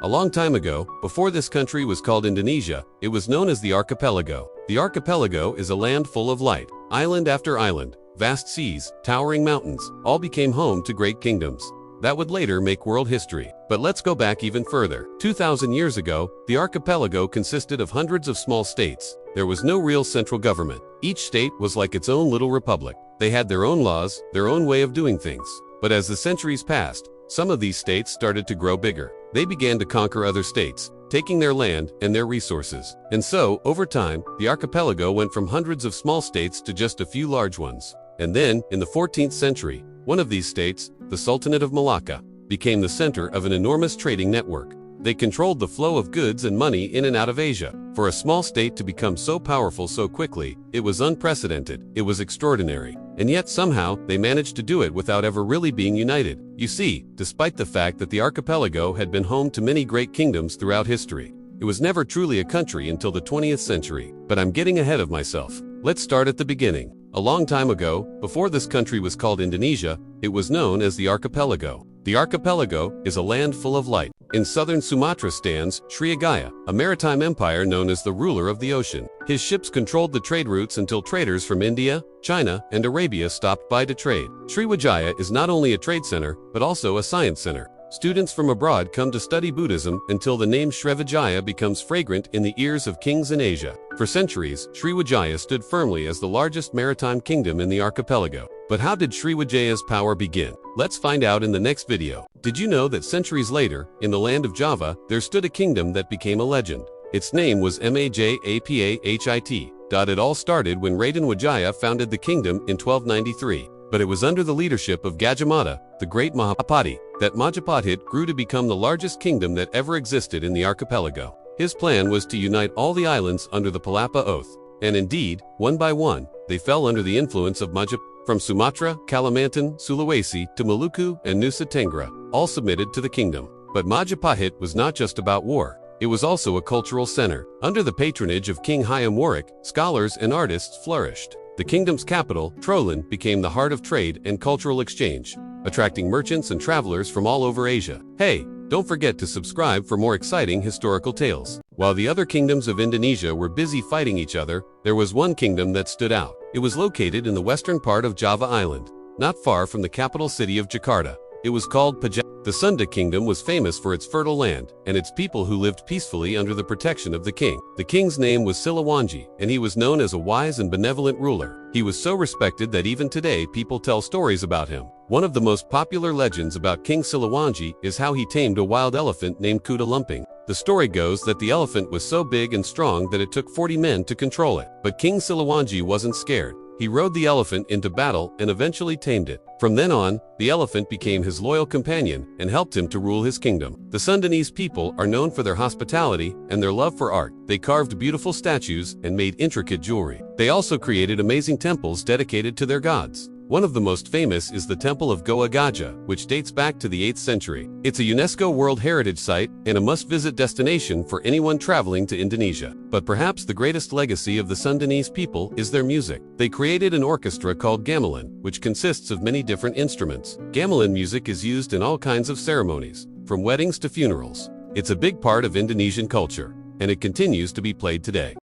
A long time ago, before this country was called Indonesia, it was known as the archipelago. The archipelago is a land full of light. Island after island, vast seas, towering mountains, all became home to great kingdoms that would later make world history. But let's go back even further. 2,000 years ago, the archipelago consisted of hundreds of small states. There was no real central government. Each state was like its own little republic. They had their own laws, their own way of doing things. But as the centuries passed, some of these states started to grow bigger. They began to conquer other states, taking their land and their resources. And so, over time, the archipelago went from hundreds of small states to just a few large ones. And then, in the 14th century, one of these states, the Sultanate of Malacca, became the center of an enormous trading network. They controlled the flow of goods and money in and out of Asia. For a small state to become so powerful so quickly, it was unprecedented, it was extraordinary. And yet somehow, they managed to do it without ever really being united. You see, despite the fact that the archipelago had been home to many great kingdoms throughout history, it was never truly a country until the 20th century. But I'm getting ahead of myself. Let's start at the beginning. A long time ago, before this country was called Indonesia, it was known as the archipelago. The archipelago is a land full of light. In southern Sumatra stands Sriwijaya, a maritime empire known as the ruler of the ocean. His ships controlled the trade routes until traders from India, China, and Arabia stopped by to trade. Sriwijaya is not only a trade center, but also a science center. Students from abroad come to study Buddhism until the name Srivijaya becomes fragrant in the ears of kings in Asia. For centuries, Sriwijaya stood firmly as the largest maritime kingdom in the archipelago. But how did Srivijaya's power begin? Let's find out in the next video. Did you know that centuries later, in the land of Java, there stood a kingdom that became a legend? Its name was Majapahit. It all started when Raden Wijaya founded the kingdom in 1293. But it was under the leadership of Gajah Mada, the great Mahapatih, that Majapahit grew to become the largest kingdom that ever existed in the archipelago. His plan was to unite all the islands under the Palapa Oath. And indeed, one by one, they fell under the influence of Majapahit. From Sumatra, Kalimantan, Sulawesi, to Maluku and Nusa Tenggara, all submitted to the kingdom. But Majapahit was not just about war. It was also a cultural center. Under the patronage of King Hayam Wuruk, scholars and artists flourished. The kingdom's capital, Trolan, became the heart of trade and cultural exchange, attracting merchants and travelers from all over Asia. Hey, don't forget to subscribe for more exciting historical tales. While the other kingdoms of Indonesia were busy fighting each other, there was one kingdom that stood out. It was located in the western part of Java Island, not far from the capital city of Jakarta. It was called Pajang. The Sunda kingdom was famous for its fertile land and its people who lived peacefully under the protection of the king. The king's name was Siliwangi, and he was known as a wise and benevolent ruler. He was so respected that even today people tell stories about him. One of the most popular legends about King Siliwangi is how he tamed a wild elephant named Kuda Lumping. The story goes that the elephant was so big and strong that it took 40 men to control it. But King Siliwangi wasn't scared. He rode the elephant into battle and eventually tamed it. From then on, the elephant became his loyal companion and helped him to rule his kingdom. The Sundanese people are known for their hospitality and their love for art. They carved beautiful statues and made intricate jewelry. They also created amazing temples dedicated to their gods. One of the most famous is the Temple of Goa Gajah, which dates back to the 8th century. It's a UNESCO World Heritage Site and a must-visit destination for anyone traveling to Indonesia. But perhaps the greatest legacy of the Sundanese people is their music. They created an orchestra called gamelan, which consists of many different instruments. Gamelan music is used in all kinds of ceremonies, from weddings to funerals. It's a big part of Indonesian culture, and it continues to be played today.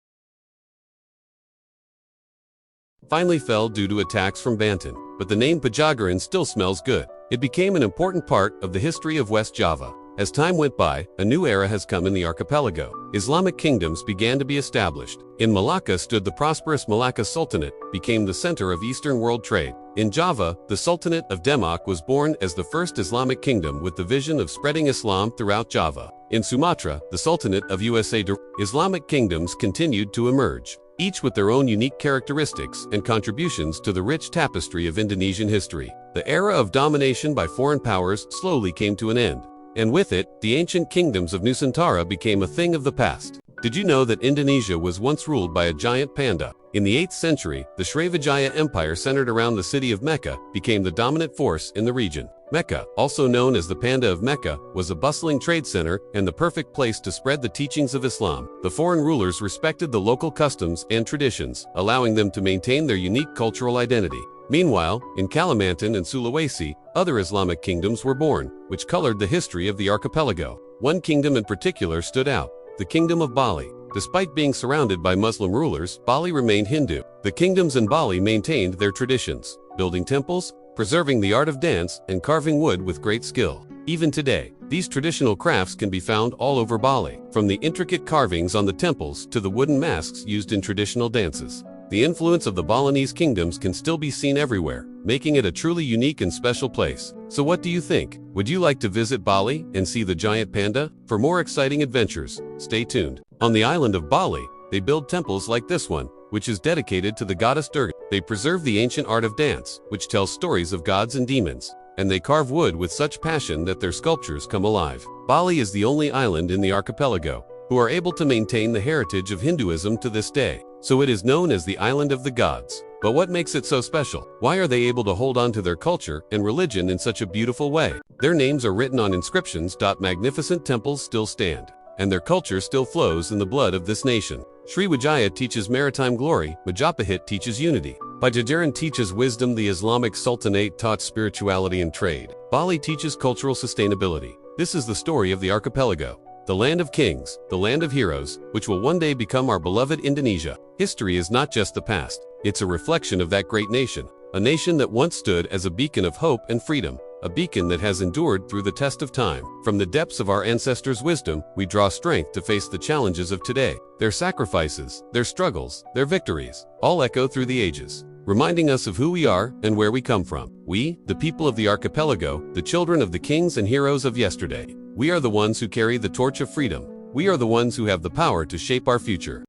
Finally fell due to attacks from Banten, but the name Pejagaran still smells good. It became an important part of the history of West Java. As time went by, a new era has come in the archipelago. Islamic kingdoms began to be established. In Malacca stood the prosperous Malacca Sultanate, became the center of Eastern world trade. In Java, the Sultanate of Demak was born as the first Islamic kingdom with the vision of spreading Islam throughout Java. In Sumatra, the Sultanate of USA, Islamic kingdoms continued to emerge, each with their own unique characteristics and contributions to the rich tapestry of Indonesian history. The era of domination by foreign powers slowly came to an end, and with it, the ancient kingdoms of Nusantara became a thing of the past. Did you know that Indonesia was once ruled by a giant panda? In the 8th century, the Srivijaya Empire centered around the city of Mecca became the dominant force in the region. Mecca, also known as the Panda of Mecca, was a bustling trade center and the perfect place to spread the teachings of Islam. The foreign rulers respected the local customs and traditions, allowing them to maintain their unique cultural identity. Meanwhile, in Kalimantan and Sulawesi, other Islamic kingdoms were born, which colored the history of the archipelago. one kingdom in particular stood out, the Kingdom of Bali. Despite being surrounded by Muslim rulers, Bali remained Hindu. The kingdoms in Bali maintained their traditions, building temples, preserving the art of dance, and carving wood with great skill. Even today, these traditional crafts can be found all over Bali, from the intricate carvings on the temples to the wooden masks used in traditional dances. The influence of the Balinese kingdoms can still be seen everywhere, making it a truly unique and special place. So what do you think? Would you like to visit Bali and see the giant panda? For more exciting adventures, stay tuned. On the island of Bali, they build temples like this one, which is dedicated to the goddess Durga. They preserve the ancient art of dance, which tells stories of gods and demons, and they carve wood with such passion that their sculptures come alive. Bali is the only island in the archipelago who are able to maintain the heritage of Hinduism to this day, so it is known as the Island of the Gods. But what makes it so special? Why are they able to hold on to their culture and religion in such a beautiful way? Their names are written on inscriptions. Magnificent temples still stand, and their culture still flows in the blood of this nation. Sriwijaya teaches maritime glory, Majapahit teaches unity. Pajajaran teaches wisdom, the Islamic Sultanate taught spirituality and trade. Bali teaches cultural sustainability. This is the story of the archipelago, the land of kings, the land of heroes, which will one day become our beloved Indonesia. History is not just the past, it's a reflection of that great nation, a nation that once stood as a beacon of hope and freedom, a beacon that has endured through the test of time. From the depths of our ancestors' wisdom, we draw strength to face the challenges of today. Their sacrifices, their struggles, their victories, all echo through the ages, reminding us of who we are and where we come from. We, the people of the archipelago, the children of the kings and heroes of yesterday. We are the ones who carry the torch of freedom. We are the ones who have the power to shape our future.